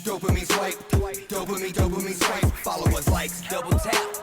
Dopamine swipe, dopamine swipe. Follow us, likes, double tap.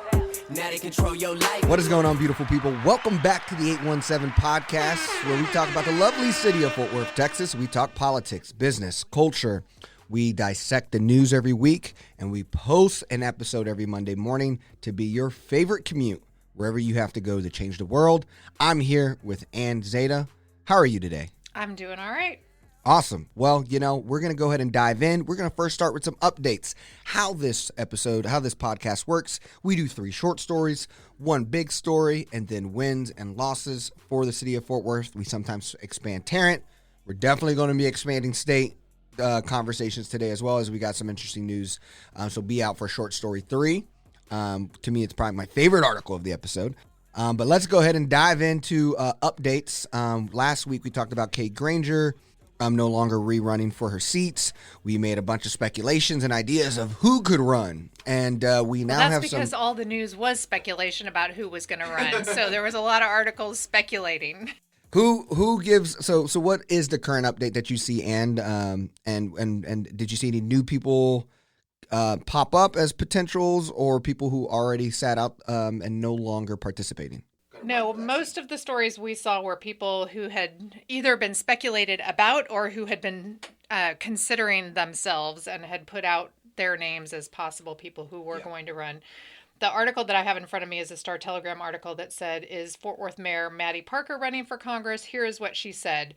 Now they control your life. What is going on, beautiful people? Welcome back to the 817 podcast, where we talk about the lovely city of Fort Worth, Texas. We talk politics, business, culture. We dissect the news every week, and we post an episode every Monday morning to be your favorite commute wherever you have to go to change the world. I'm here with Ann Zeta. How are you today? I'm doing all right. Awesome. Well, we're going to go ahead and dive in. We're going to first start with some updates. How this podcast works. We do 3 short stories, 1 big story, and then wins and losses for the city of Fort Worth. We sometimes expand Tarrant. We're definitely going to be expanding state conversations today, as well as we got some interesting news. So be out for short story 3. To me, it's probably my favorite article of the episode. But let's go ahead and dive into updates. Last week, we talked about Kate Granger. No longer rerunning for her seats. We made a bunch of speculations and ideas of who could run, and we now have some. That's because all the news was speculation about who was going to run, so there was a lot of articles speculating. Who gives? So what is the current update that you see, and did you see any new people pop up as potentials, or people who already sat out and no longer participating? No, most of the stories we saw were people who had either been speculated about or who had been considering themselves and had put out their names as possible people who were going to run. The article that I have in front of me is a Star Telegram article that said, "Is Fort Worth Mayor Mattie Parker running for Congress? Here is what she said."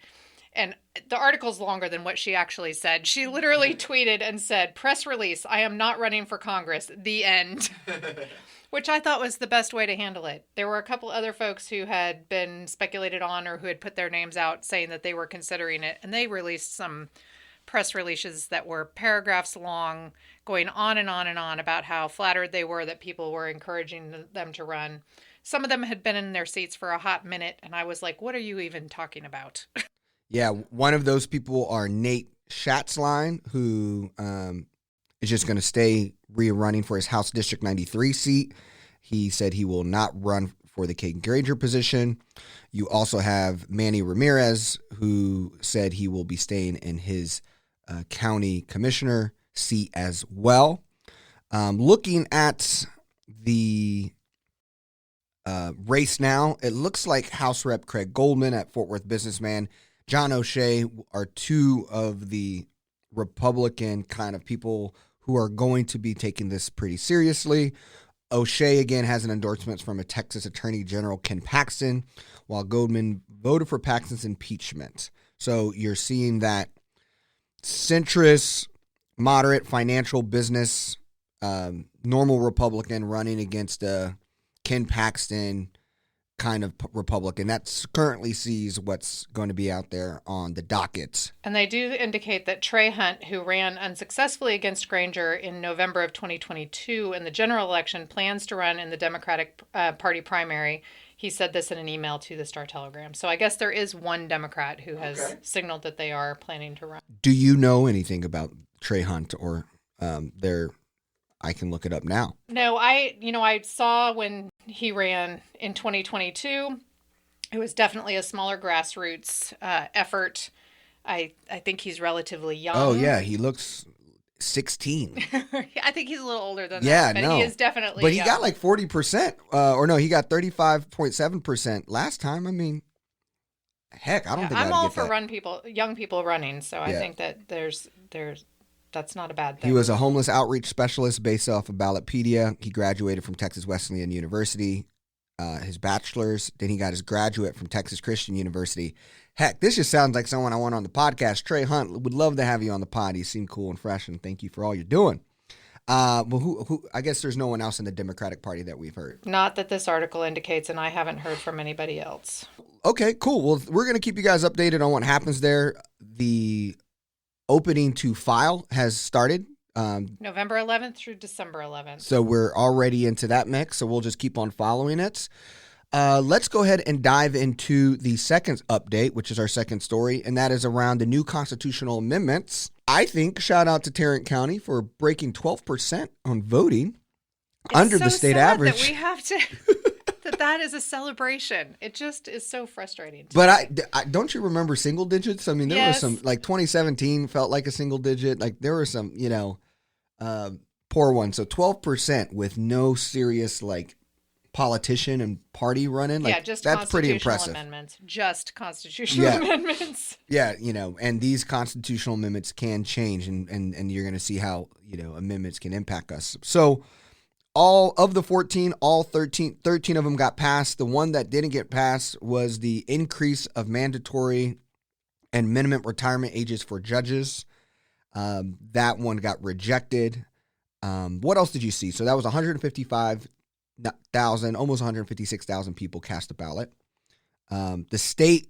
And the article's longer than what she actually said. She literally tweeted and said, "Press release, I am not running for Congress, the end." Which I thought was the best way to handle it. There were a couple other folks who had been speculated on or who had put their names out saying that they were considering it. And they released some press releases that were paragraphs long, going on and on and on about how flattered they were that people were encouraging them to run. Some of them had been in their seats for a hot minute. And I was like, what are you even talking about? Yeah, one of those people are Nate Schatzline, who is just going to stay running for his House District 93 seat. He said he will not run for the Kate Granger position. You also have Manny Ramirez, who said he will be staying in his county commissioner seat as well. Looking at the race now, it looks like House Rep Craig Goldman at Fort Worth Businessman, John O'Shea are 2 of the Republican kind of people who are going to be taking this pretty seriously. O'Shea, again, has an endorsement from a Texas Attorney General, Ken Paxton, while Goldman voted for Paxton's impeachment. So you're seeing that centrist, moderate financial business, normal Republican running against a Ken Paxton kind of Republican. That currently sees what's going to be out there on the docket. And they do indicate that Trey Hunt, who ran unsuccessfully against Granger in November of 2022 in the general election, plans to run in the Democratic Party primary. He said this in an email to the Star Telegram. So I guess there is one Democrat who has signaled that they are planning to run. Do you know anything about Trey Hunt or their... I can look it up now. No, I saw when he ran in 2022, it was definitely a smaller grassroots effort. I think he's relatively young. Oh, yeah. He looks 16. I think he's a little older than that. But he is definitely But he got like 40%. He got 35.7% last time. I mean, heck, I don't think I'm all for that. young people running. So I think that there's that's not a bad thing. He was a homeless outreach specialist based off of Ballotpedia. He graduated from Texas Wesleyan University, his bachelor's. Then he got his graduate from Texas Christian University. Heck, this just sounds like someone I want on the podcast. Trey Hunt, would love to have you on the pod. You seem cool and fresh, and thank you for all you're doing. Well, who? I guess there's no one else in the Democratic Party that we've heard. Not that this article indicates, and I haven't heard from anybody else. Okay, cool. Well, we're going to keep you guys updated on what happens there. The opening to file has started. November 11th through December 11th. So we're already into that mix, so we'll just keep on following it. Let's go ahead and dive into the second update, which is our second story, and that is around the new constitutional amendments. I think, shout out to Tarrant County for breaking 12% on voting under the state average. That we have to that is a celebration. It just is so frustrating. But I don't you remember single digits? I mean, there Yes. was some, like 2017 felt like a single digit. Like there were some, poor ones. So 12% with no serious like politician and party running. Like, Yeah, just that's pretty constitutional impressive. amendments. Just constitutional amendments. Yeah, and these constitutional amendments can change, and you're going to see how, amendments can impact us. So all of the 14, all 13 of them got passed. The one that didn't get passed was the increase of mandatory and minimum retirement ages for judges. That one got rejected. What else did you see? So that was 155,000, almost 156,000 people cast a ballot. The state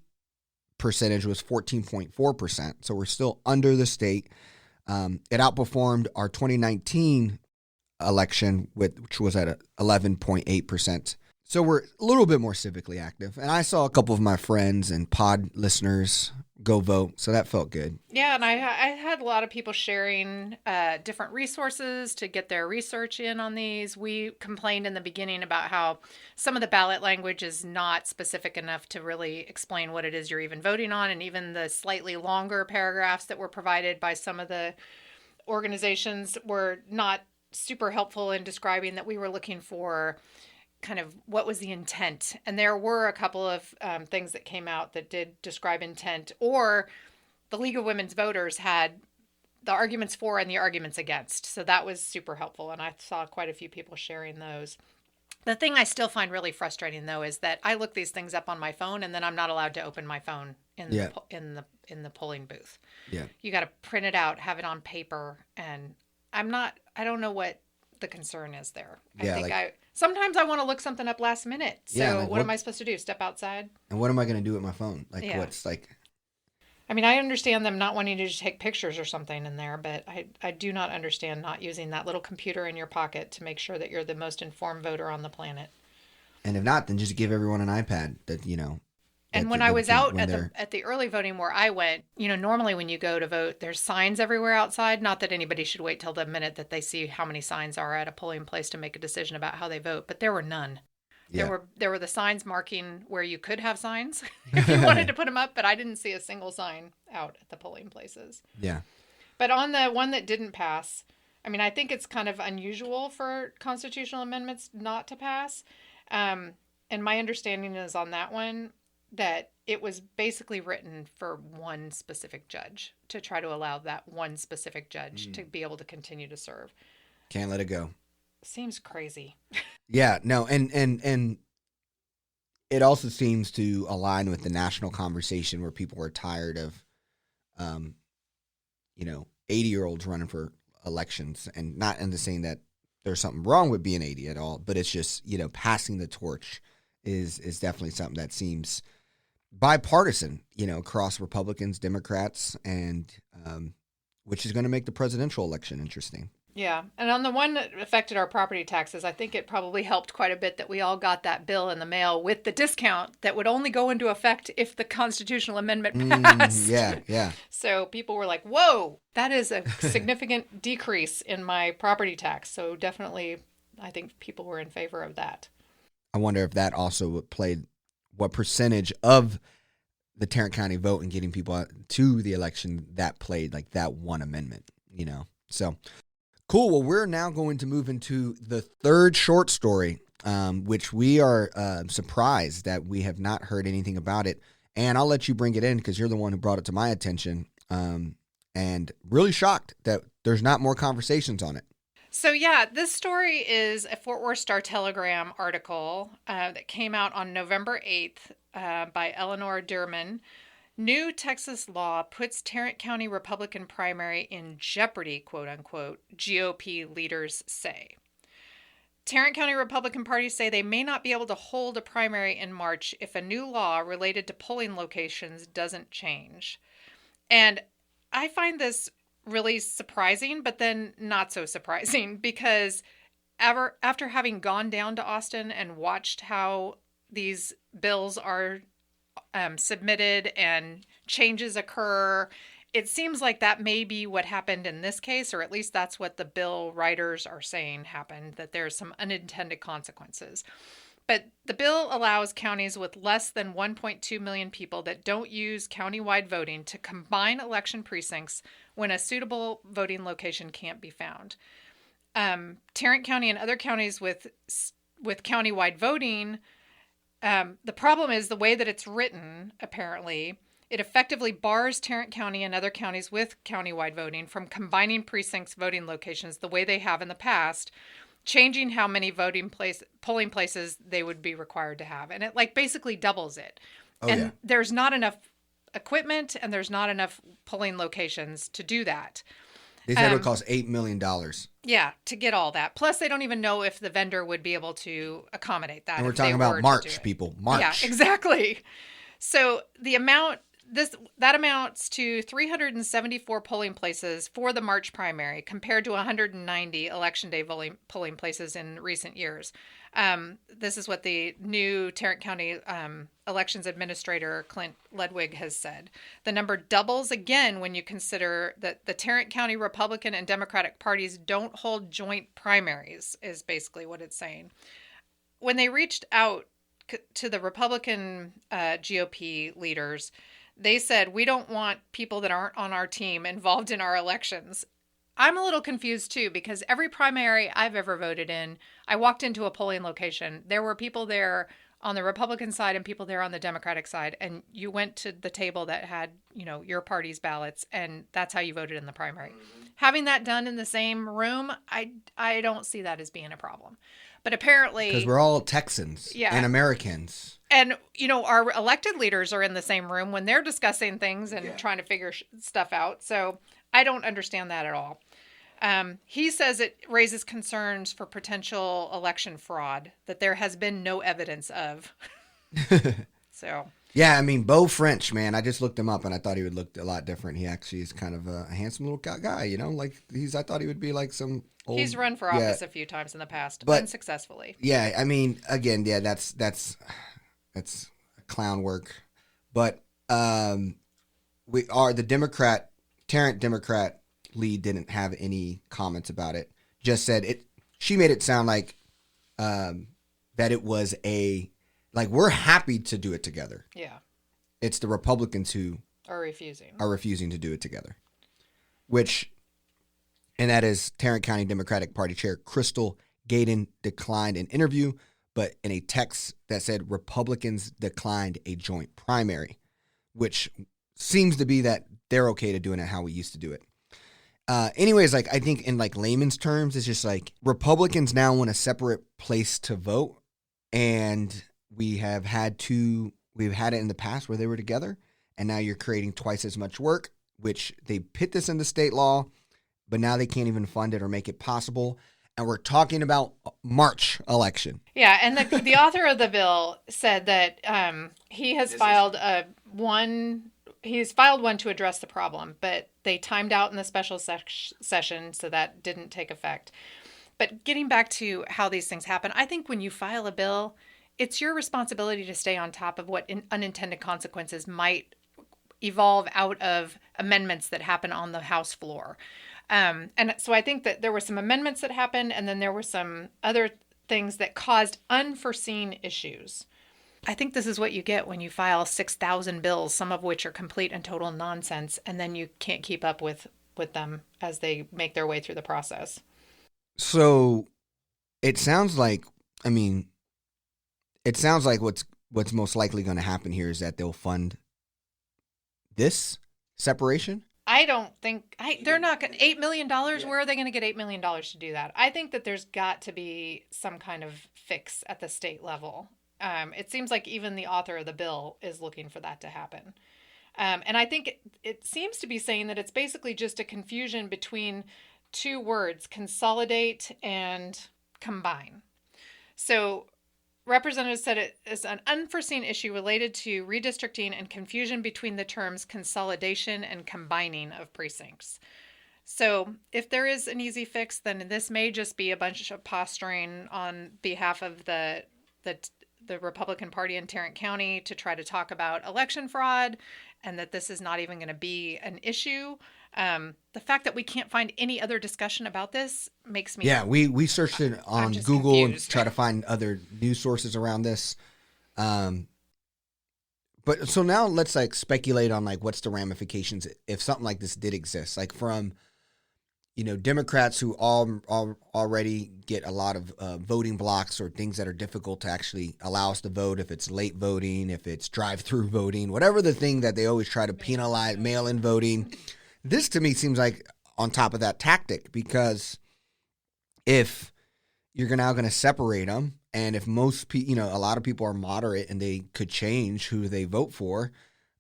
percentage was 14.4%, so we're still under the state. It outperformed our 2019 election, which was at 11.8%. So we're a little bit more civically active. And I saw a couple of my friends and pod listeners go vote, so that felt good. Yeah, and I had a lot of people sharing different resources to get their research in on these. We complained in the beginning about how some of the ballot language is not specific enough to really explain what it is you're even voting on, and even the slightly longer paragraphs that were provided by some of the organizations were not super helpful in describing that we were looking for kind of what was the intent. And there were a couple of things that came out that did describe intent, or the League of Women's Voters had the arguments for and the arguments against. So that was super helpful. And I saw quite a few people sharing those. The thing I still find really frustrating, though, is that I look these things up on my phone, and then I'm not allowed to open my phone in the polling booth. Yeah. You got to print it out, have it on paper, and I don't know what the concern is there. Sometimes I want to look something up last minute. So what am I supposed to do? Step outside? And what am I going to do with my phone? I mean, I understand them not wanting to just take pictures or something in there, but I do not understand not using that little computer in your pocket to make sure that you're the most informed voter on the planet. And if not, then just give everyone an iPad that, And when I was out at the early voting where I went, normally when you go to vote, there's signs everywhere outside. Not that anybody should wait till the minute that they see how many signs are at a polling place to make a decision about how they vote, but there were none. Yeah. There were the signs marking where you could have signs if you wanted to put them up, but I didn't see a single sign out at the polling places. Yeah. But on the one that didn't pass, I mean, I think it's kind of unusual for constitutional amendments not to pass. And my understanding is on that one that it was basically written for one specific judge, to try to allow that one specific judge to be able to continue to serve. Can't let it go. Seems crazy. Yeah, no, and it also seems to align with the national conversation where people are tired of, 80-year-olds running for elections, and not in the saying that there's something wrong with being 80 at all, but it's just, passing the torch is definitely something that seems bipartisan, across Republicans, Democrats, and which is going to make the presidential election interesting. Yeah. And on the one that affected our property taxes, I think it probably helped quite a bit that we all got that bill in the mail with the discount that would only go into effect if the constitutional amendment passed. Yeah. So people were like, whoa, that is a significant decrease in my property tax. So definitely, I think people were in favor of that. I wonder if that also played, what percentage of the Tarrant County vote and getting people to the election that played like that one amendment, So cool. Well, we're now going to move into the third short story, which we are surprised that we have not heard anything about it. And I'll let you bring it in because you're the one who brought it to my attention, and really shocked that there's not more conversations on it. So, yeah, this story is a Fort Worth Star-Telegram article that came out on November 8th by Eleanor Durman. New Texas law puts Tarrant County Republican primary in jeopardy, quote unquote, GOP leaders say. Tarrant County Republican Party say they may not be able to hold a primary in March if a new law related to polling locations doesn't change. And I find this really surprising, but then not so surprising, because after having gone down to Austin and watched how these bills are submitted and changes occur, it seems like that may be what happened in this case, or at least that's what the bill writers are saying happened, that there's some unintended consequences. But the bill allows counties with less than 1.2 million people that don't use countywide voting to combine election precincts when a suitable voting location can't be found. Tarrant County and other counties with countywide voting, the problem is the way that it's written, apparently, it effectively bars Tarrant County and other counties with countywide voting from combining precincts voting locations the way they have in the past, changing how many polling places they would be required to have. And it like basically doubles it. And there's not enough equipment and there's not enough polling locations to do that. They said it would cost $8 million. Yeah, to get all that. Plus, they don't even know if the vendor would be able to accommodate that. And we're talking about March, people. March. Yeah, exactly. So the amount, that amounts to 374 polling places for the March primary compared to 190 Election Day polling places in recent years. This is what the new Tarrant County Elections Administrator, Clint Ledwig, has said. The number doubles again when you consider that the Tarrant County Republican and Democratic parties don't hold joint primaries, is basically what it's saying. When they reached out to the Republican GOP leaders, they said, we don't want people that aren't on our team involved in our elections. I'm a little confused, too, because every primary I've ever voted in, I walked into a polling location. There were people there on the Republican side and people there on the Democratic side. And you went to the table that had, your party's ballots, and that's how you voted in the primary. Mm-hmm. Having that done in the same room, I don't see that as being a problem. But apparently... Because we're all Texans and Americans. And, our elected leaders are in the same room when they're discussing things and trying to figure stuff out. So I don't understand that at all. He says it raises concerns for potential election fraud that there has been no evidence of. So... Yeah, I mean, Beau French, man, I just looked him up and I thought he would look a lot different. He actually is kind of a handsome little guy, I thought he would be like some old... He's run for office a few times in the past, but unsuccessfully. Yeah, I mean, again, that's clown work. But the Tarrant Democrat lead didn't have any comments about it. Just said it. She made it sound like that it was we're happy to do it together. Yeah. It's the Republicans who are refusing to do it together. And that is Tarrant County Democratic Party Chair Crystal Gaydon declined an interview, but in a text that said Republicans declined a joint primary, which seems to be that they're okay to doing it how we used to do it. Anyways, I think in layman's terms, it's just Republicans now want a separate place to vote, and we've had it in the past where they were together, and now you're creating twice as much work, which they put this into state law, but now they can't even fund it or make it possible. And we're talking about March election. Yeah, and the author of the bill said that he has filed one to address the problem, but they timed out in the special session, so that didn't take effect. But getting back to how these things happen, I think when you file a bill, it's your responsibility to stay on top of what unintended consequences might evolve out of amendments that happen on the House floor. And so I think that there were some amendments that happened, and then there were some other things that caused unforeseen issues. I think this is what you get when you file 6,000 bills, some of which are complete and total nonsense, and then you can't keep up with them as they make their way through the process. So it sounds like what's most likely going to happen here is that they'll fund this separation. I don't think they're not going to $8 million. Yeah. Where are they going to get $8 million to do that? I think that there's got to be some kind of fix at the state level. It seems like even the author of the bill is looking for that to happen. And I think it seems to be saying that it's basically just a confusion between two words, consolidate and combine. So representatives said it is an unforeseen issue related to redistricting and confusion between the terms consolidation and combining of precincts. So if there is an easy fix, then this may just be a bunch of posturing on behalf of the Republican Party in Tarrant County to try to talk about election fraud, and that this is not even going to be an issue. The fact that we can't find any other discussion about this makes me. Yeah, we searched it on just Google confused. and try to find other news sources around this. But so now let's like speculate on like what's the ramifications if something like this did exist, like from Democrats who already get a lot of voting blocks or things that are difficult to actually allow us to vote. If it's late voting, if it's drive-through voting, whatever the thing that they always try to penalize, mail-in voting. This to me seems like on top of that tactic, because if you're now going to separate them, and if most people, a lot of people are moderate and they could change who they vote for,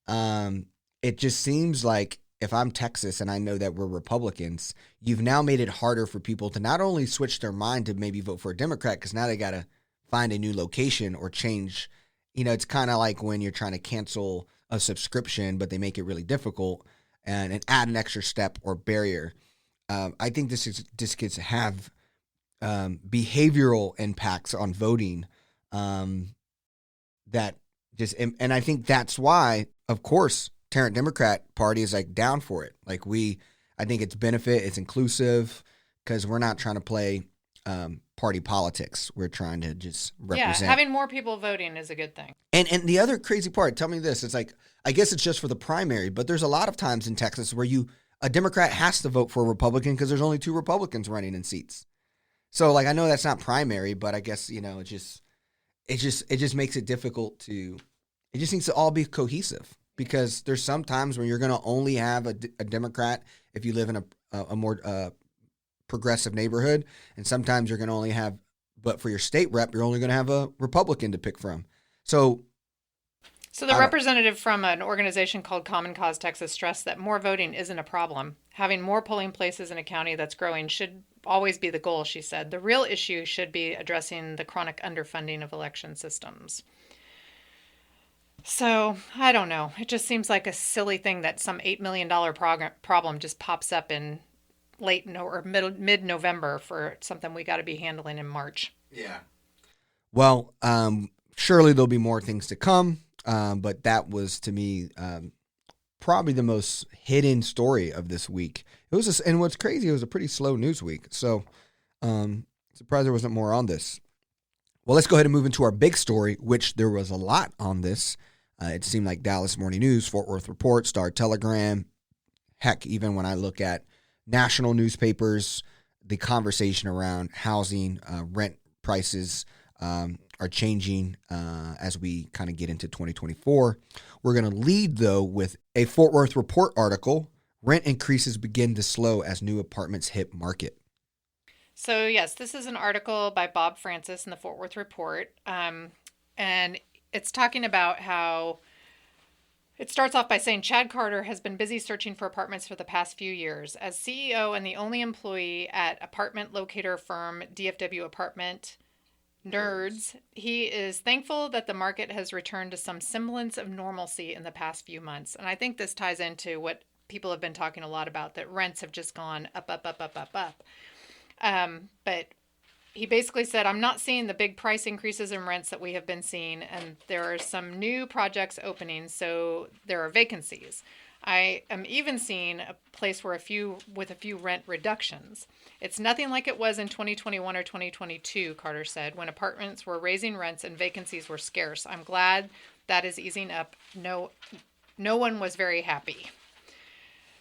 it just seems like if I'm Texas and I know that we're Republicans, you've now made it harder for people to not only switch their mind to maybe vote for a Democrat, because now they got to find a new location or change. It's kind of like when you're trying to cancel a subscription, but they make it really difficult and add an extra step or barrier. I think this gets to have behavioral impacts on voting that just, and I think that's why, of course, Tarrant Democrat Party is like down for it. Like I think it's benefit, it's inclusive, because we're not trying to play party politics. We're trying to just represent. Yeah, having more people voting is a good thing. And the other crazy part, tell me this, it's like, I guess it's just for the primary, but there's a lot of times in Texas where a Democrat has to vote for a Republican because there's only 2 Republicans running in seats. So like, I know that's not primary, but I guess, it just makes it difficult it just needs to all be cohesive. Because there's some times when you're going to only have a Democrat if you live in a more progressive neighborhood, and sometimes you're going to only have, but for your state rep, you're only going to have a Republican to pick from. So the representative from an organization called Common Cause Texas stressed that more voting isn't a problem. Having more polling places in a county that's growing should always be the goal, she said. The real issue should be addressing the chronic underfunding of election systems. So, I don't know. It just seems like a silly thing that some $8 million problem just pops up in mid-November for something we got to be handling in March. Yeah. Well, surely there'll be more things to come, but that was, to me, probably the most hidden story of this week. And what's crazy, it was a pretty slow news week. So, surprised there wasn't more on this. Well, let's go ahead and move into our big story, which there was a lot on this. It seemed like Dallas Morning News, Fort Worth Report, Star Telegram. Heck, even when I look at national newspapers, the conversation around housing, rent prices are changing as we kind of get into 2024. We're going to lead, though, with a Fort Worth Report article. Rent increases begin to slow as new apartments hit market. So, yes, this is an article by Bob Francis in the Fort Worth Report. And it's talking about how it starts off by saying Chad Carter has been busy searching for apartments for the past few years. As CEO and the only employee at apartment locator firm DFW Apartment Nerds, he is thankful that the market has returned to some semblance of normalcy in the past few months. And I think this ties into what people have been talking a lot about, that rents have just gone up, up, up, up, up, up. But he basically said, I'm not seeing the big price increases in rents that we have been seeing, and there are some new projects opening, so there are vacancies. I am even seeing a place with a few rent reductions. It's nothing like it was in 2021 or 2022, Carter said, when apartments were raising rents and vacancies were scarce. I'm glad that is easing up. No one was very happy.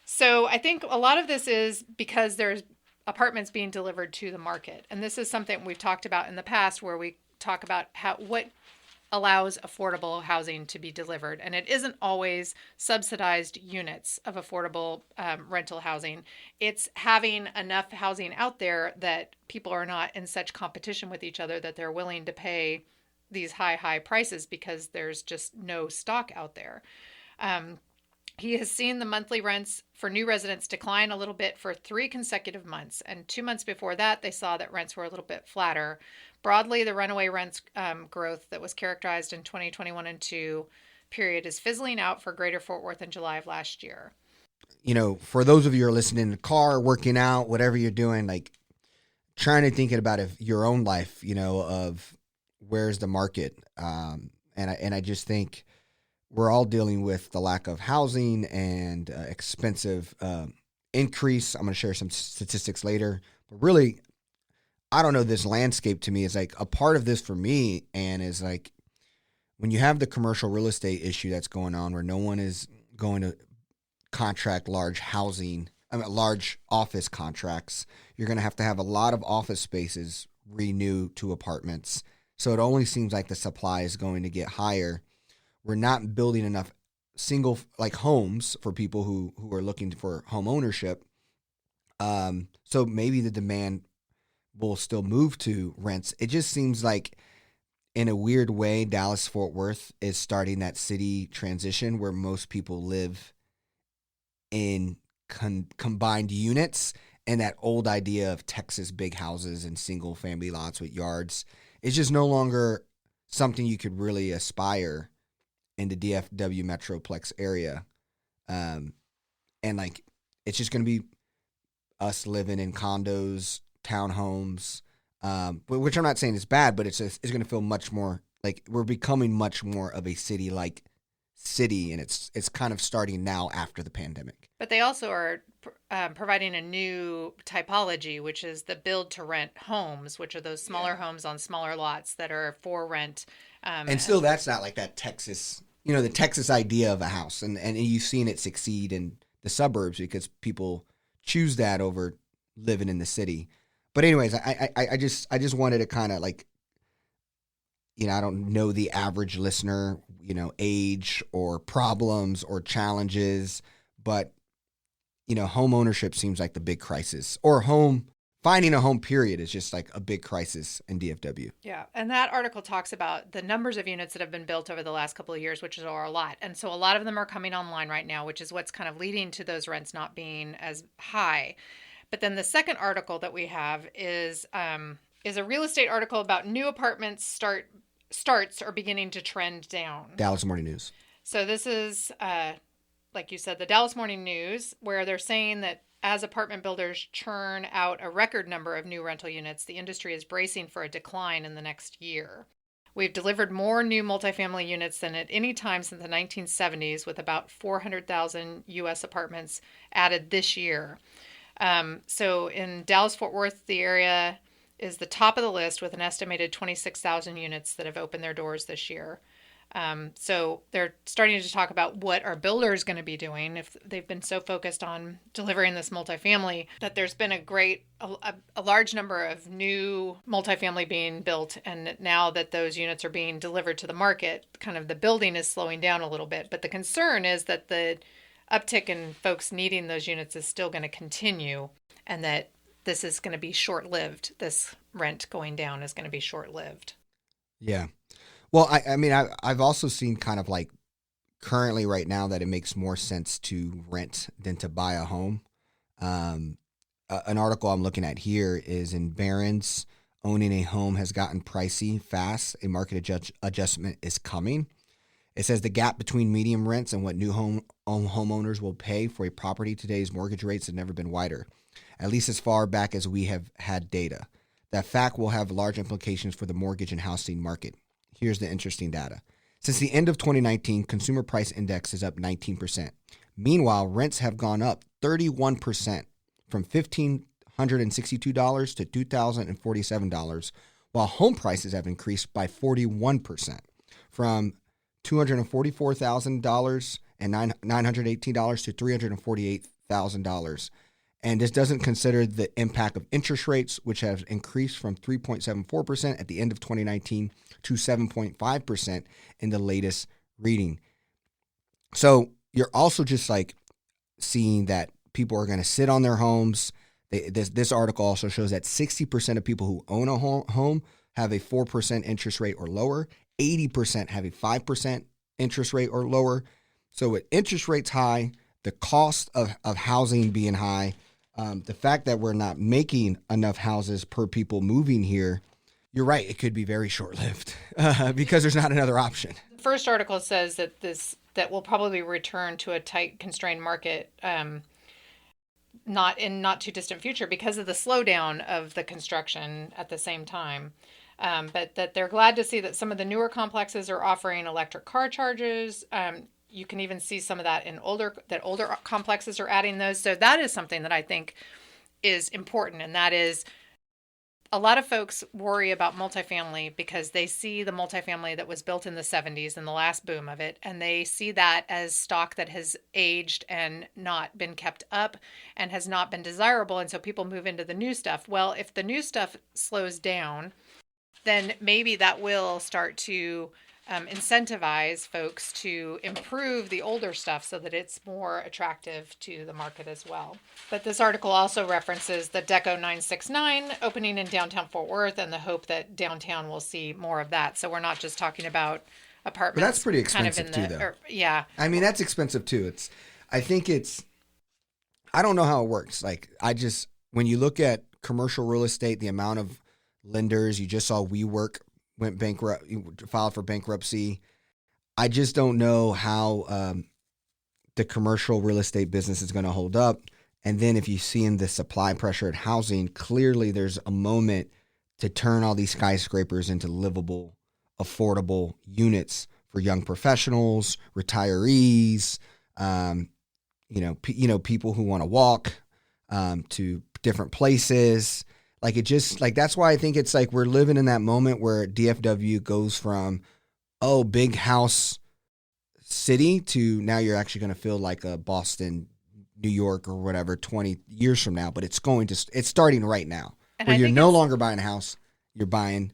So I think a lot of this is because there's apartments being delivered to the market. And this is something we've talked about in the past, where we talk about what allows affordable housing to be delivered. And it isn't always subsidized units of affordable rental housing. It's having enough housing out there that people are not in such competition with each other that they're willing to pay these high prices because there's just no stock out there. He has seen the monthly rents for new residents decline a little bit for 3 consecutive months. And 2 months before that, they saw that rents were a little bit flatter. Broadly, the runaway rents growth that was characterized in 2021 and 2 period is fizzling out for Greater Fort Worth in July of last year. For those of you who are listening in the car, working out, whatever you're doing, like trying to think about your own life, of where's the market. And I just think we're all dealing with the lack of housing and expensive increase. I'm going to share some statistics later. But really, I don't know, this landscape to me is like a part of this for me, and is like when you have the commercial real estate issue that's going on where no one is going to contract large office contracts, you're going to have a lot of office spaces renew to apartments. So it only seems like the supply is going to get higher. We're not building enough single like homes for people who are looking for home ownership. So maybe the demand will still move to rents. It just seems like in a weird way, Dallas Fort Worth is starting that city transition where most people live in combined units, and that old idea of Texas big houses and single family lots with yards is just no longer something you could really aspire in the DFW Metroplex area. And like, it's just going to be us living in condos, townhomes, which I'm not saying is bad, but it's going to feel much more like we're becoming much more of a city-like city, and it's kind of starting now after the pandemic. But they also are providing a new typology, which is the build-to-rent homes, which are those smaller homes on smaller lots that are for rent. And still, that's not like that Texas, the Texas idea of a house, and you've seen it succeed in the suburbs because people choose that over living in the city. But anyways, I just wanted to kind of like, I don't know the average listener, age or problems or challenges, but, home ownership seems like the big crisis, or finding a home period is just like a big crisis in DFW. Yeah. And that article talks about the numbers of units that have been built over the last couple of years, which are a lot. And so a lot of them are coming online right now, which is what's kind of leading to those rents not being as high. But then the second article that we have is a real estate article about new apartments starts are beginning to trend down. Dallas Morning News. So this is, like you said, the Dallas Morning News, where they're saying that as apartment builders churn out a record number of new rental units, the industry is bracing for a decline in the next year. We've delivered more new multifamily units than at any time since the 1970s, with about 400,000 U.S. apartments added this year. So in Dallas-Fort Worth, the area is the top of the list with an estimated 26,000 units that have opened their doors this year. So they're starting to talk about what are builders going to be doing if they've been so focused on delivering this multifamily, that there's been a large number of new multifamily being built. And now that those units are being delivered to the market, kind of the building is slowing down a little bit. But the concern is that the uptick in folks needing those units is still going to continue, and that this is going to be short-lived. This rent going down is going to be short-lived. Yeah. Well, I mean, I've also seen kind of like currently right now that it makes more sense to rent than to buy a home. An article I'm looking at here is in Barron's, owning a home has gotten pricey fast. A market adjustment is coming. It says the gap between median rents and what new homeowners will pay for a property today's mortgage rates have never been wider, at least as far back as we have had data. That fact will have large implications for the mortgage and housing market. Here's the interesting data. Since the end of 2019, consumer price index is up 19%. Meanwhile, rents have gone up 31% from $1,562 to $2,047, while home prices have increased by 41% from $244,000 and $918 to $348,000. And this doesn't consider the impact of interest rates, which have increased from 3.74% at the end of 2019 to 7.5% in the latest reading. So you're also just like seeing that people are going to sit on their homes. This article also shows that 60% of people who own a home have a 4% interest rate or lower. 80% have a 5% interest rate or lower. So with interest rates high, the cost of housing being high, the fact that we're not making enough houses per people moving here, you're right, it could be very short-lived because there's not another option. The first article says that will probably return to a tight, constrained market not too distant future because of the slowdown of the construction at the same time. But that they're glad to see that some of the newer complexes are offering electric car chargers, you can even see some of that in older complexes are adding those. So that is something that I think is important. And that is, a lot of folks worry about multifamily because they see the multifamily that was built in the 70s and the last boom of it, and they see that as stock that has aged and not been kept up and has not been desirable. And so people move into the new stuff. Well, if the new stuff slows down, then maybe that will start to incentivize folks to improve the older stuff so that it's more attractive to the market as well. But this article also references the Deco 969 opening in downtown Fort Worth and the hope that downtown will see more of that. So we're not just talking about apartments. But that's pretty expensive too, though. Yeah. I mean, that's expensive too. I don't know how it works. Like, when you look at commercial real estate, the amount of lenders, you just saw WeWork went bankrupt, filed for bankruptcy. I just don't know how the commercial real estate business is going to hold up. And then if you see in the supply pressure at housing, clearly there's a moment to turn all these skyscrapers into livable, affordable units for young professionals, retirees, people who want to walk to different places. That's why I think it's like we're living in that moment where DFW goes from, big house city to now you're actually going to feel like a Boston, New York or whatever 20 years from now. But it's starting right now where you're no longer buying a house, you're buying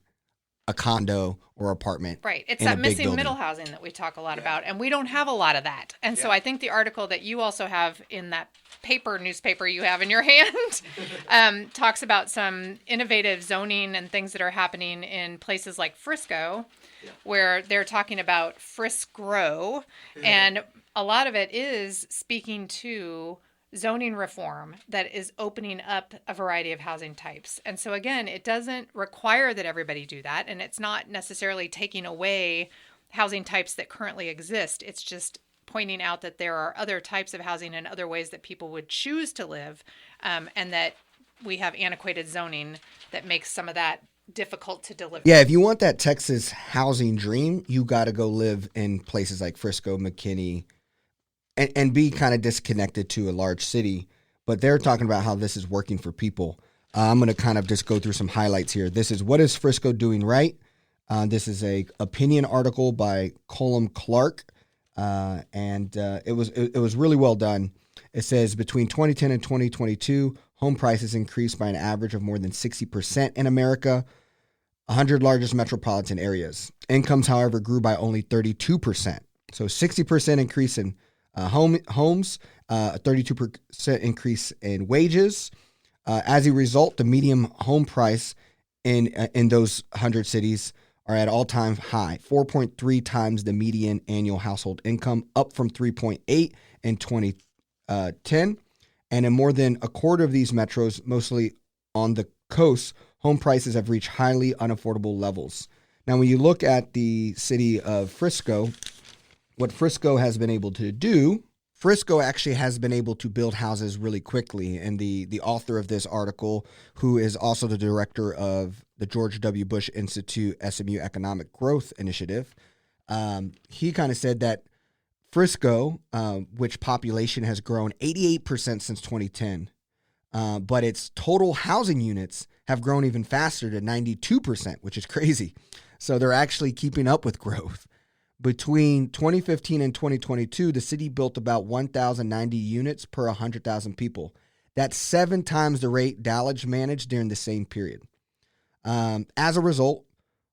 a condo or apartment. Right. It's that missing middle housing that we talk a lot about. And we don't have a lot of that. And so I think the article that you also have in that newspaper you have in your hand talks about some innovative zoning and things that are happening in places like Frisco, where they're talking about Frisco. And a lot of it is speaking to zoning reform that is opening up a variety of housing types. And so again, it doesn't require that everybody do that. And it's not necessarily taking away housing types that currently exist. It's just pointing out that there are other types of housing and other ways that people would choose to live, and that we have antiquated zoning that makes some of that difficult to deliver. Yeah, if you want that Texas housing dream, you got to go live in places like Frisco, McKinney, and be kind of disconnected to a large city. But they're talking about how this is working for people. I'm going to kind of just go through some highlights here. This is What is Frisco Doing Right? This is a opinion article by Colum Clark, and it was really well done. It says between 2010 and 2022, home prices increased by an average of more than 60% in America, 100 largest metropolitan areas. Incomes, however, grew by only 32%. So 60% increase in homes, a 32% increase in wages. As a result, the median home price in those 100 cities are at all-time high, 4.3 times the median annual household income, up from 3.8 in 2010. And in more than a quarter of these metros, mostly on the coast, home prices have reached highly unaffordable levels. Now, when you look at the city of Frisco, what Frisco has been able to do, Frisco actually has been able to build houses really quickly. And the author of this article, who is also the director of the George W. Bush Institute SMU Economic Growth Initiative, he kind of said that Frisco, which population has grown 88% since 2010, but its total housing units have grown even faster to 92%, which is crazy. So they're actually keeping up with growth. Between 2015 and 2022, the city built about 1,090 units per 100,000 people. That's 7 times the rate Dallas managed during the same period. As a result,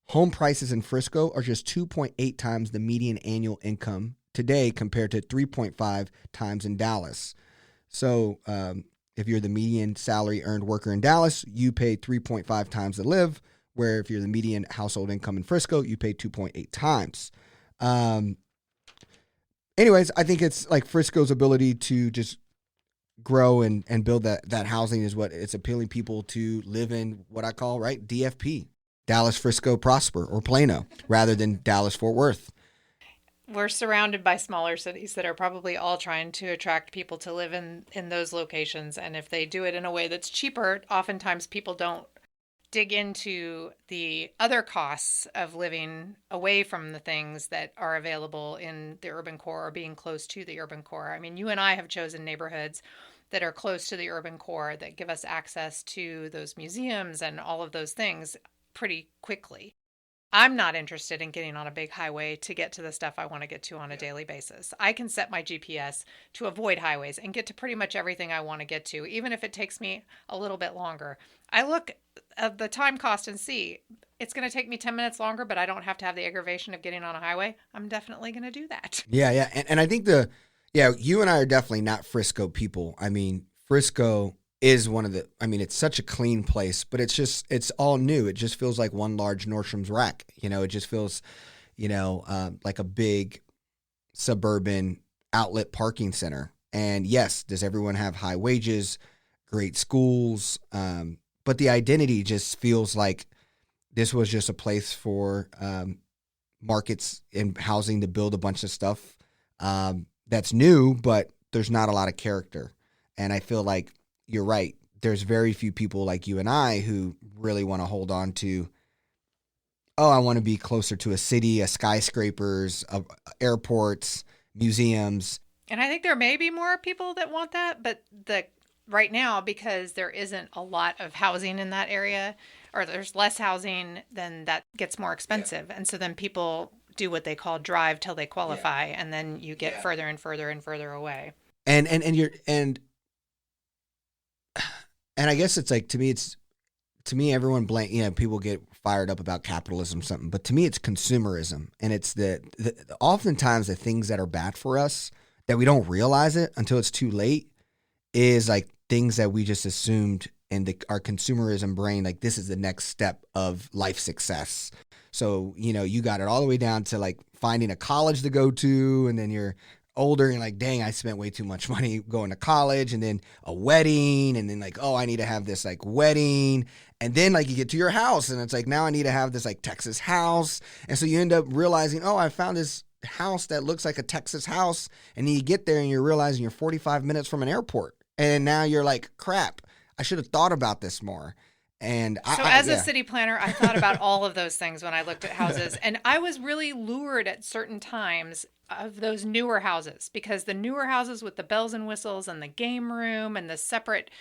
home prices in Frisco are just 2.8 times the median annual income today compared to 3.5 times in Dallas. So if you're the median salary earned worker in Dallas, you pay 3.5 times to live, where if you're the median household income in Frisco, you pay 2.8 times. Anyways, I think it's like Frisco's ability to just grow and build that housing is what it's appealing people to live in, what I call, right, DFP, Dallas, Frisco, Prosper, or Plano, rather than Dallas, Fort Worth. We're surrounded by smaller cities that are probably all trying to attract people to live in those locations. And if they do it in a way that's cheaper, oftentimes people don't dig into the other costs of living away from the things that are available in the urban core or being close to the urban core. I mean, you and I have chosen neighborhoods that are close to the urban core that give us access to those museums and all of those things pretty quickly. I'm not interested in getting on a big highway to get to the stuff I want to get to on a daily basis. I can set my GPS to avoid highways and get to pretty much everything I want to get to, even if it takes me a little bit longer. I look at the time cost and see it's going to take me 10 minutes longer, but I don't have to have the aggravation of getting on a highway. I'm definitely going to do that. Yeah. And I think you and I are definitely not Frisco people. I mean, Frisco is it's such a clean place, but it's all new. It just feels like one large Nordstrom's rack. It just feels, like a big suburban outlet parking center. And yes, does everyone have high wages, great schools? But the identity just feels like this was just a place for markets and housing to build a bunch of stuff that's new, but there's not a lot of character. And I feel like you're right. There's very few people like you and I who really want to hold on to, I want to be closer to a city, skyscrapers, airports, museums. And I think there may be more people that want that, but right now, because there isn't a lot of housing in that area, or there's less housing, then that gets more expensive. Yeah. And so then people do what they call drive till they qualify, and then you get further and further and further away. And I guess it's like, to me, everyone people get fired up about capitalism, something, but to me, it's consumerism. And it's oftentimes the things that are bad for us that we don't realize it until it's too late is like things that we just assumed in our consumerism brain, like this is the next step of life success. So, you got it all the way down to like finding a college to go to, and then you're older and like, dang, I spent way too much money going to college, and then a wedding, and then like, oh, I need to have this like wedding, and then like you get to your house and it's like, now I need to have this like Texas house, and so you end up realizing, I found this house that looks like a Texas house, and then you get there and you're realizing you're 45 minutes from an airport, and now you're like, crap, I should have thought about this more. And as a city planner, I thought about all of those things when I looked at houses, and I was really lured at certain times of those newer houses, because the newer houses with the bells and whistles and the game room and the separate,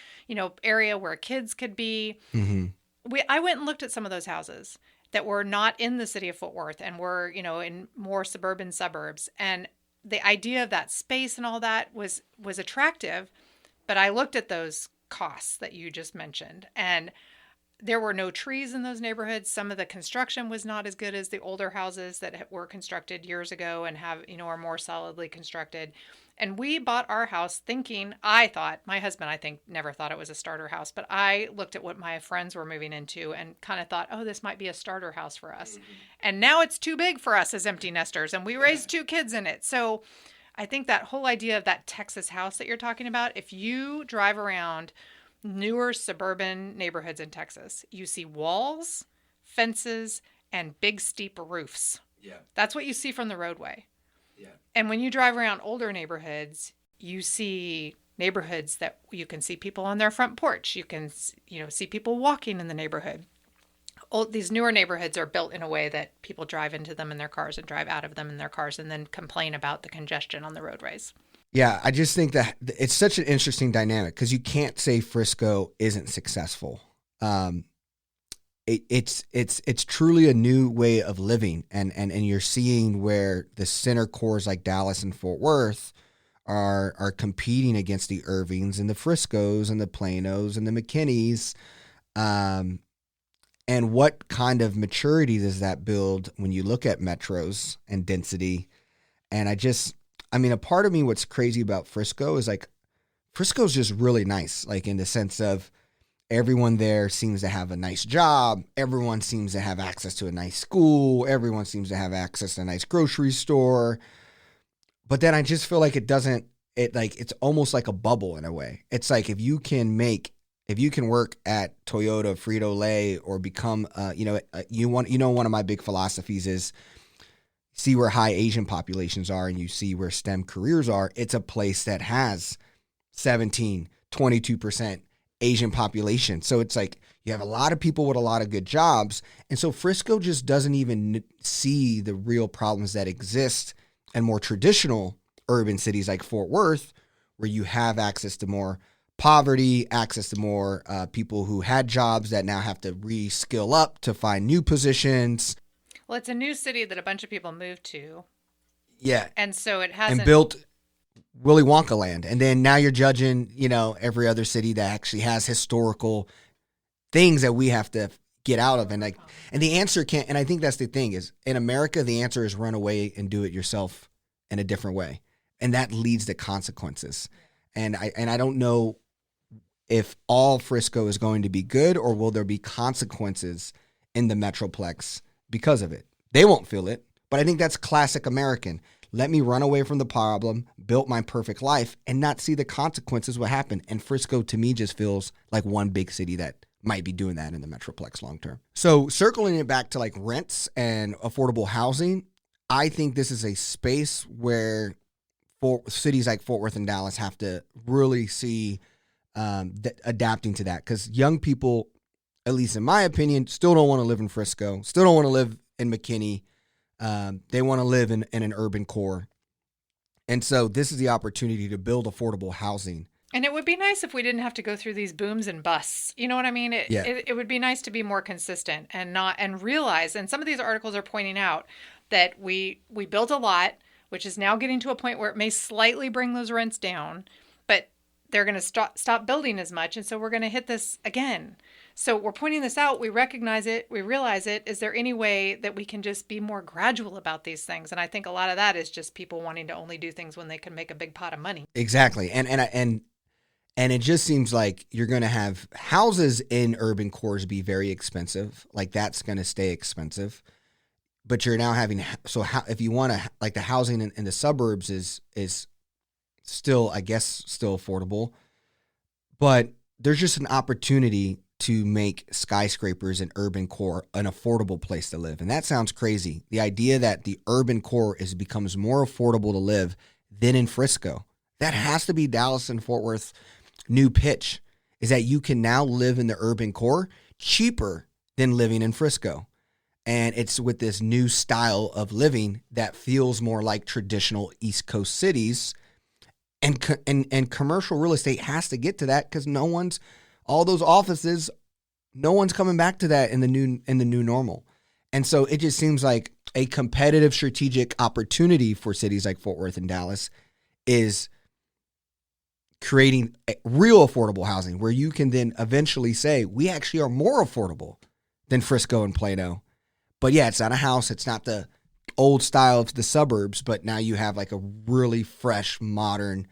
area where kids could be. Mm-hmm. I went and looked at some of those houses that were not in the city of Fort Worth and were, in more suburban suburbs. And the idea of that space and all that was attractive. But I looked at those costs that you just mentioned, and there were no trees in those neighborhoods. Some of the construction was not as good as the older houses that were constructed years ago and are more solidly constructed. And we bought our house thinking, my husband, I think, never thought it was a starter house, but I looked at what my friends were moving into and kind of thought, this might be a starter house for us. Mm-hmm. And now it's too big for us as empty nesters, and we raised 2 kids in it. So I think that whole idea of that Texas house that you're talking about, if you drive around newer suburban neighborhoods in Texas, you see walls, fences, and big steep roofs. Yeah. That's what you see from the roadway. Yeah. And when you drive around older neighborhoods, you see neighborhoods that you can see people on their front porch. You can, see people walking in the neighborhood. These newer neighborhoods are built in a way that people drive into them in their cars and drive out of them in their cars and then complain about the congestion on the roadways. Yeah, I just think that it's such an interesting dynamic, because you can't say Frisco isn't successful. It's truly a new way of living, and you're seeing where the center cores like Dallas and Fort Worth are competing against the Irvings and the Friscos and the Planos and the McKinneys. And what kind of maturity does that build when you look at metros and density? And a part of me, what's crazy about Frisco is like, Frisco's just really nice, like in the sense of everyone there seems to have a nice job. Everyone seems to have access to a nice school. Everyone seems to have access to a nice grocery store. But then I just feel like it's almost like a bubble in a way. It's like, if you can work at Toyota, Frito-Lay, or become, one of my big philosophies is, see where high Asian populations are and you see where STEM careers are. It's a place that has 17, 22% Asian population. So it's like you have a lot of people with a lot of good jobs. And so Frisco just doesn't even see the real problems that exist in more traditional urban cities like Fort Worth, where you have access to more poverty, access to more people who had jobs that now have to re-skill up to find new positions. Well, it's a new city that a bunch of people moved to. Yeah. And so it hasn't. And built Willy Wonka land. And then now you're judging, every other city that actually has historical things that we have to get out of. And the answer can't, and I think that's the thing is in America, the answer is run away and do it yourself in a different way. And that leads to consequences. And I don't know if all Frisco is going to be good or will there be consequences in the Metroplex because of it. They won't feel it, but I think that's classic American. Let me run away from the problem, build my perfect life, and not see the consequences what happened. And Frisco, to me, just feels like one big city that might be doing that in the Metroplex long term. So circling it back to like rents and affordable housing, I think this is a space where cities like Fort Worth and Dallas have to really see adapting to that, because young people, at least in my opinion, still don't want to live in Frisco, still don't want to live in McKinney. They want to live in an urban core. And so this is the opportunity to build affordable housing. And it would be nice if we didn't have to go through these booms and busts. You know what I mean? It would be nice to be more consistent and realize, and some of these articles are pointing out that we built a lot, which is now getting to a point where it may slightly bring those rents down, but they're going to stop building as much. And so we're going to hit this again. So we're pointing this out. We recognize it. We realize it. Is there any way that we can just be more gradual about these things? And I think a lot of that is just people wanting to only do things when they can make a big pot of money. Exactly. And it just seems like you're going to have houses in urban cores be very expensive. Like that's going to stay expensive. But you're now having, if you want to, like the housing in the suburbs is still, I guess, still affordable. But there's just an opportunity to make skyscrapers and urban core an affordable place to live. And that sounds crazy. The idea that the urban core becomes more affordable to live than in Frisco. That has to be Dallas and Fort Worth's new pitch, is that you can now live in the urban core cheaper than living in Frisco. And it's with this new style of living that feels more like traditional East Coast cities. And commercial real estate has to get to that, because all those offices, no one's coming back to that in the new normal. And so it just seems like a competitive strategic opportunity for cities like Fort Worth and Dallas is creating real affordable housing where you can then eventually say, we actually are more affordable than Frisco and Plano. But yeah, it's not a house. It's not the old style of the suburbs, but now you have like a really fresh, modern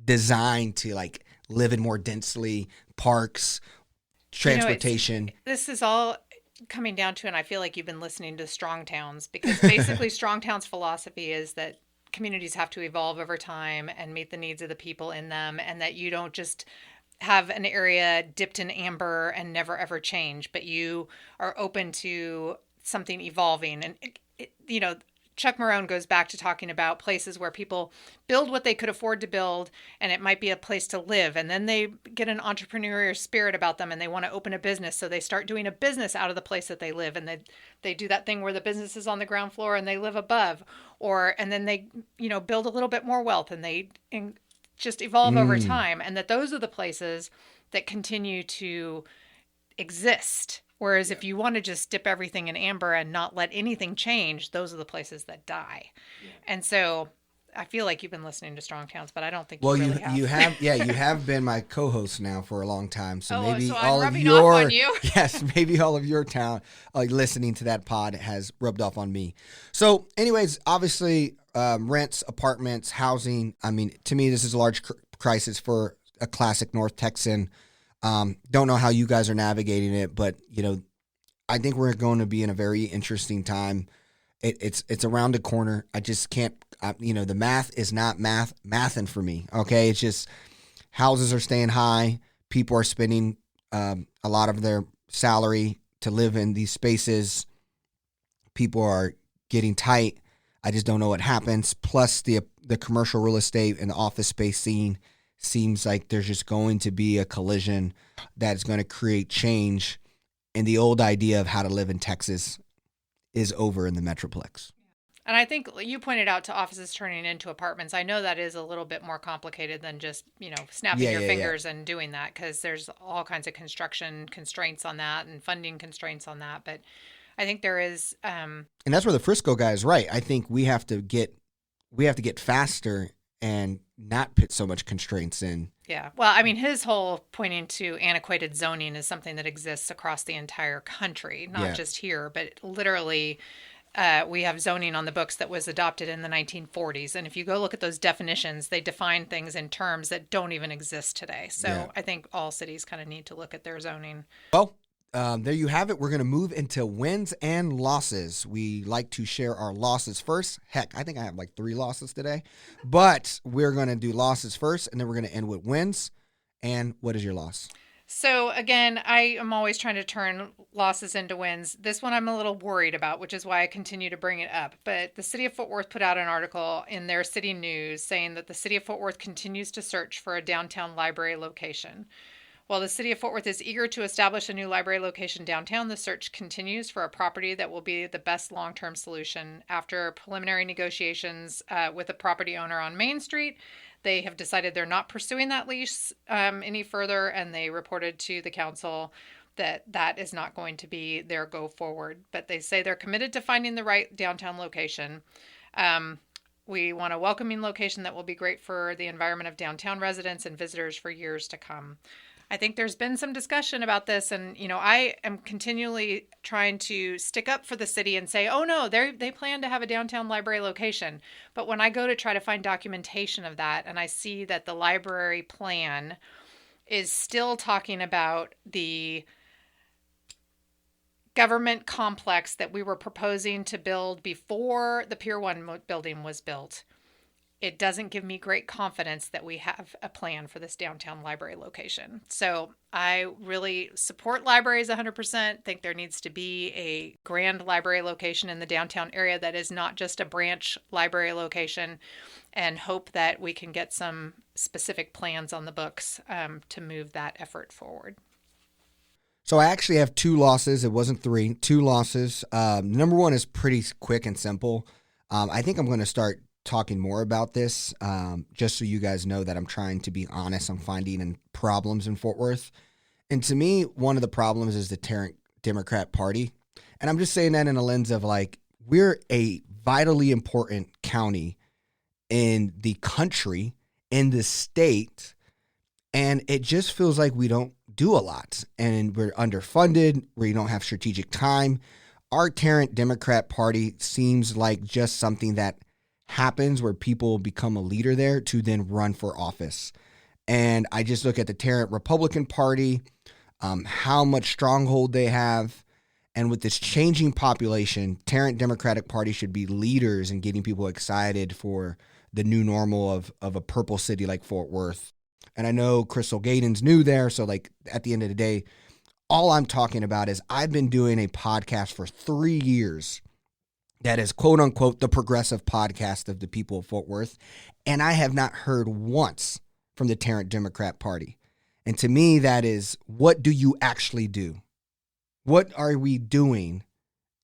design to like live in more densely, parks, transportation. This is all coming down to, and I feel like you've been listening to Strong Towns, because basically Strong Towns' philosophy is that communities have to evolve over time and meet the needs of the people in them, and that you don't just have an area dipped in amber and never ever change, but you are open to something evolving. And Chuck Marone goes back to talking about places where people build what they could afford to build, and it might be a place to live. And then they get an entrepreneurial spirit about them and they want to open a business. So they start doing a business out of the place that they live. And they do that thing where the business is on the ground floor and they live above, and then they, build a little bit more wealth, and they just evolve over time. And that those are the places that continue to exist. Whereas if you want to just dip everything in amber and not let anything change, those are the places that die. Yeah. And so I feel like you've been listening to Strong Towns, but I don't think you really have. You have been my co-host now for a long time. So maybe all of your yes, maybe all of your town listening to that pod has rubbed off on me. So anyways, obviously rents, apartments, housing. I mean, to me, this is a large crisis for a classic North Texan. Don't know how you guys are navigating it, but I think we're going to be in a very interesting time. It's around the corner. I just can't. The math is not mathing for me. Okay, it's just houses are staying high. People are spending a lot of their salary to live in these spaces. People are getting tight. I just don't know what happens. Plus the commercial real estate and the office space scene seems like there's just going to be a collision that's going to create change, and the old idea of how to live in Texas is over in the Metroplex. And I think you pointed out to offices turning into apartments. I know that is a little bit more complicated than just, snapping your fingers and doing that, because there's all kinds of construction constraints on that and funding constraints on that. But I think there is. And that's where the Frisco guy is right. I think we have to get faster and not put so much constraints in. Yeah. Well, I mean, his whole pointing to antiquated zoning is something that exists across the entire country, not just here, but literally. We have zoning on the books that was adopted in the 1940s. And if you go look at those definitions, they define things in terms that don't even exist today. So I think all cities kind of need to look at their zoning. Well, there you have it. We're going to move into wins and losses. We like to share our losses first. Heck, I think I have like 3 losses today. But we're going to do losses first, and then we're going to end with wins. And what is your loss? So again, I am always trying to turn losses into wins. This one I'm a little worried about, which is why I continue to bring it up. But the city of Fort Worth put out an article in their city news saying that the city of Fort Worth continues to search for a downtown library location. While the city of Fort Worth is eager to establish a new library location downtown, the search continues for a property that will be the best long-term solution. After preliminary negotiations with a property owner on Main Street, they have decided they're not pursuing that lease any further, and they reported to the council that that is not going to be their go forward. But they say they're committed to finding the right downtown location. We want a welcoming location that will be great for the environment of downtown residents and visitors for years to come. I think there's been some discussion about this, and I am continually trying to stick up for the city and say, oh no, they plan to have a downtown library location. But when I go to try to find documentation of that, and I see that the library plan is still talking about the government complex that we were proposing to build before the Pier 1 building was built, it doesn't give me great confidence that we have a plan for this downtown library location. So I really support libraries 100%, think there needs to be a grand library location in the downtown area that is not just a branch library location, and hope that we can get some specific plans on the books to move that effort forward. So I actually have 2 losses. It wasn't 3. 2 losses. Number one is pretty quick and simple. I think I'm going to start talking more about this, just so you guys know that I'm trying to be honest. I'm finding problems in Fort Worth. And to me, one of the problems is the Tarrant Democrat Party. And I'm just saying that in a lens of like, we're a vitally important county in the country, in the state, and it just feels like we don't do a lot. And we're underfunded, we don't have strategic time. Our Tarrant Democrat Party seems like just something that happens where people become a leader there to then run for office. And I just look at the Tarrant Republican Party, how much stronghold they have. And with this changing population, Tarrant Democratic Party should be leaders in getting people excited for the new normal of a purple city like Fort Worth. And I know Crystal Gaydon's new there. So like at the end of the day, all I'm talking about is I've been doing a podcast for 3 years that is, quote unquote, the progressive podcast of the people of Fort Worth. And I have not heard once from the Tarrant Democrat Party. And to me, that is, what do you actually do? What are we doing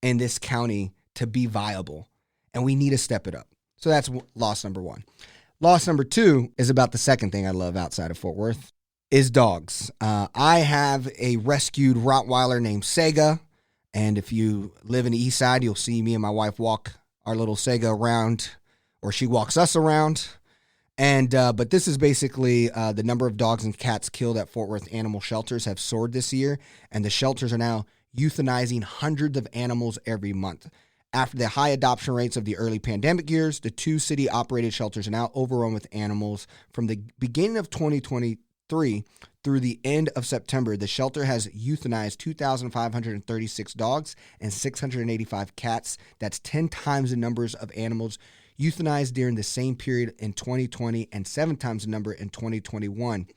in this county to be viable? And we need to step it up. So that's loss number 1. Loss number 2 is about the second thing I love outside of Fort Worth, is dogs. I have a rescued Rottweiler named Sega. And if you live in the east side, you'll see me and my wife walk our little Sega around, or she walks us around. And but this is basically the number of dogs and cats killed at Fort Worth animal shelters have soared this year. And the shelters are now euthanizing hundreds of animals every month. After the high adoption rates of the early pandemic years, the 2 city-operated shelters are now overrun with animals. From the beginning of 2023 through the end of September, the shelter has euthanized 2,536 dogs and 685 cats. That's 10 times the numbers of animals euthanized during the same period in 2020 and 7 times the number in 2021.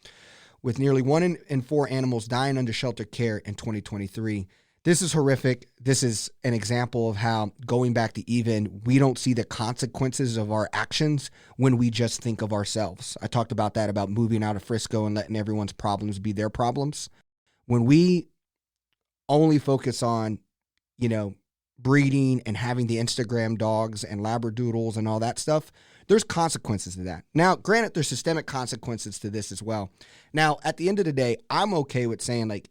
With nearly 1 in 4 animals dying under shelter care in 2023, This is horrific. This is an example of how, going back to even, we don't see the consequences of our actions when we just think of ourselves. I talked about that, about moving out of Frisco and letting everyone's problems be their problems. When we only focus on, breeding and having the Instagram dogs and Labradoodles and all that stuff, there's consequences to that. Now, granted, there's systemic consequences to this as well. Now, at the end of the day, I'm okay with saying, like,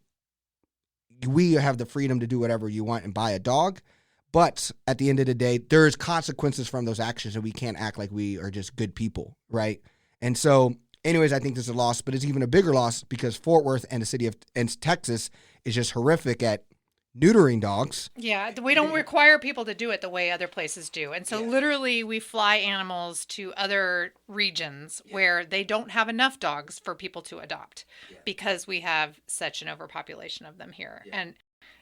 we have the freedom to do whatever you want and buy a dog. But at the end of the day, there's consequences from those actions, and we can't act like we are just good people, right? And so, anyways, I think this is a loss, but it's even a bigger loss because Fort Worth and the city of Texas is just horrific at neutering dogs. Yeah, we don't require people to do it the way other places do. And so literally we fly animals to other regions where they don't have enough dogs for people to adopt because we have such an overpopulation of them here. Yeah. And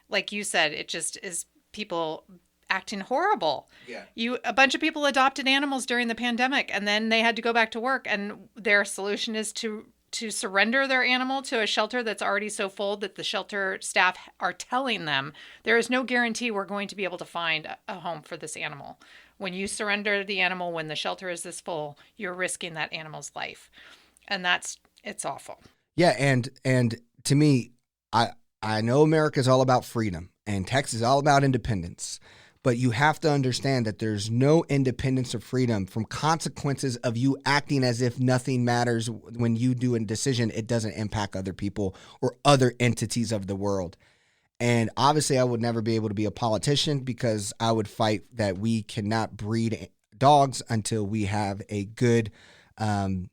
like you said, it just is people acting horrible. Yeah. A bunch of people adopted animals during the pandemic, and then they had to go back to work, and their solution is to surrender their animal to a shelter that's already so full that the shelter staff are telling them there is no guarantee we're going to be able to find a home for this animal. When you surrender the animal when the shelter is this full, you're risking that animal's life. And it's awful. Yeah, and to me, I know America is all about freedom and Texas is all about independence. But you have to understand that there's no independence or freedom from consequences of you acting as if nothing matters. When you do a decision, it doesn't impact other people or other entities of the world. And obviously, I would never be able to be a politician because I would fight that we cannot breed dogs until we have a good hold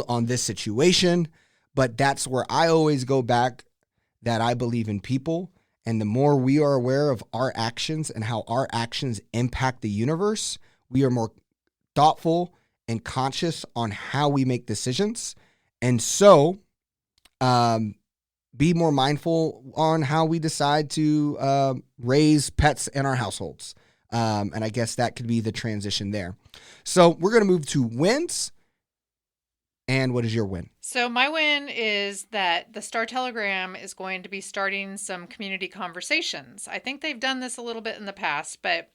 on this situation. But that's where I always go back, that I believe in people. And the more we are aware of our actions and how our actions impact the universe, we are more thoughtful and conscious on how we make decisions. And so be more mindful on how we decide to raise pets in our households. And I guess that could be the transition there. So we're going to move to wins. And what is your win? So my win is that the Star Telegram is going to be starting some community conversations. I think they've done this a little bit in the past, but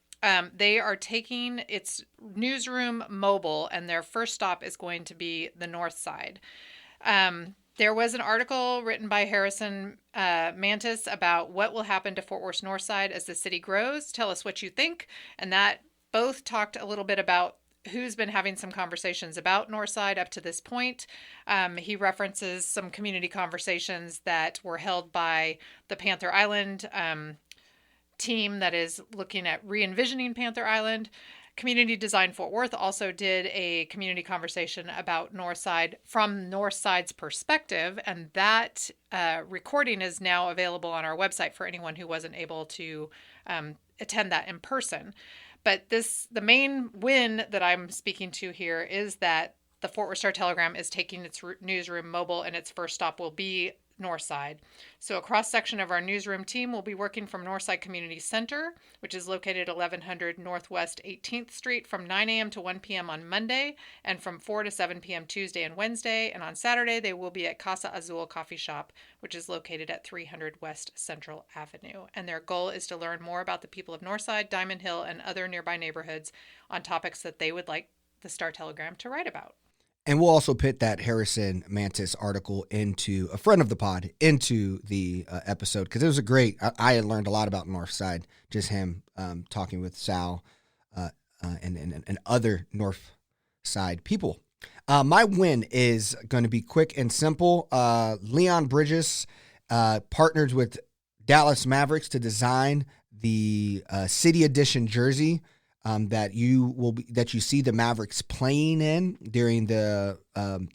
they are taking its newsroom mobile, and their first stop is going to be the Northside. There was an article written by Harrison Mantis about what will happen to Fort Worth Northside as the city grows. Tell us what you think. And that both talked a little bit about who's been having some conversations about Northside up to this point. He references some community conversations that were held by the Panther Island team that is looking at re-envisioning Panther Island. Community Design Fort Worth also did a community conversation about Northside from Northside's perspective, and that recording is now available on our website for anyone who wasn't able to attend that in person. But the main win that I'm speaking to here is that the Fort Worth Star Telegram is taking its newsroom mobile, and its first stop will be Northside. So a cross-section of our newsroom team will be working from Northside Community Center, which is located 1100 Northwest 18th Street, from 9 a.m. to 1 p.m. on Monday, and from 4 to 7 p.m. Tuesday and Wednesday. And on Saturday, they will be at Casa Azul Coffee Shop, which is located at 300 West Central Avenue. And their goal is to learn more about the people of Northside, Diamond Hill, and other nearby neighborhoods on topics that they would like the Star Telegram to write about. And we'll also put that Harrison Mantis article into a friend of the pod into the episode, because it was a great. I had learned a lot about Northside, just him talking with Sal and other Northside people. My win is going to be quick and simple. Leon Bridges partnered with Dallas Mavericks to design the City Edition jersey that you see the Mavericks playing in during the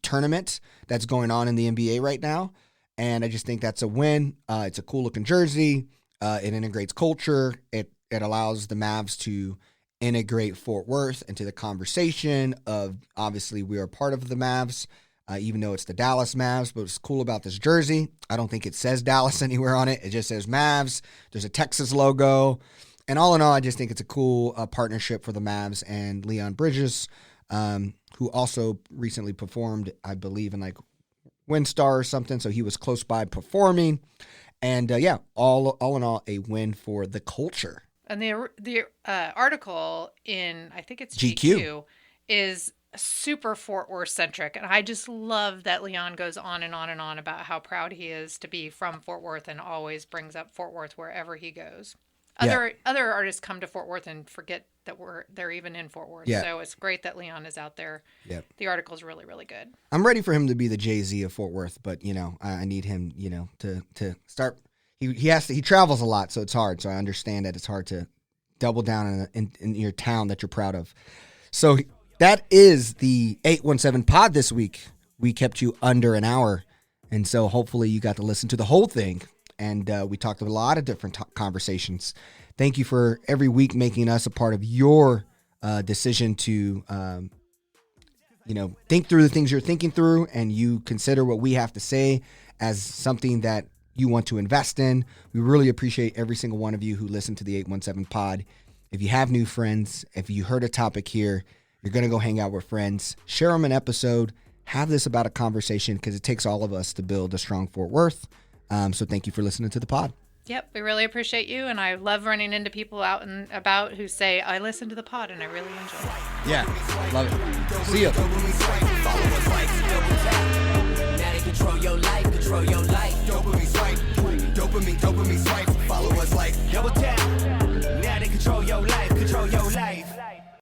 tournament that's going on in the NBA right now. And I just think that's a win. It's a cool looking jersey. It integrates culture. It allows the Mavs to integrate Fort Worth into the conversation of, obviously, we are part of the Mavs, even though it's the Dallas Mavs. But what's cool about this jersey, I don't think it says Dallas anywhere on it. It just says Mavs. There's a Texas logo. And all in all, I just think it's a cool partnership for the Mavs and Leon Bridges, who also recently performed, I believe, in like WinStar or something. So he was close by performing. And yeah, all in all, a win for the culture. And the article in, I think it's GQ. GQ, is super Fort Worth centric. And I just love that Leon goes on and on and on about how proud he is to be from Fort Worth and always brings up Fort Worth wherever he goes. Other artists come to Fort Worth and forget that they're even in Fort Worth. Yeah. So it's great that Leon is out there. Yep. The article's really, really good. I'm ready for him to be the Jay-Z of Fort Worth, but I need him, to start. He travels a lot, so it's hard. So I understand that it's hard to double down in your town that you're proud of. So that is the 817 pod this week. We kept you under an hour, and so hopefully you got to listen to the whole thing. And we talked a lot of different conversations. Thank you for every week making us a part of your decision to, think through the things you're thinking through, and you consider what we have to say as something that you want to invest in. We really appreciate every single one of you who listened to the 817 pod. If you have new friends, if you heard a topic here, you're going to go hang out with friends, share them an episode, have this about a conversation, because it takes all of us to build a strong Fort Worth. So thank you for listening to the pod. Yep, we really appreciate you, and I love running into people out and about who say, I listen to the pod, and I really enjoy it. Yeah, love it. See ya. Mattie, control your life, control your life. Dopamine swipe, dopamine swipe. Follow us like double tap. Mattie, control your life, control your life.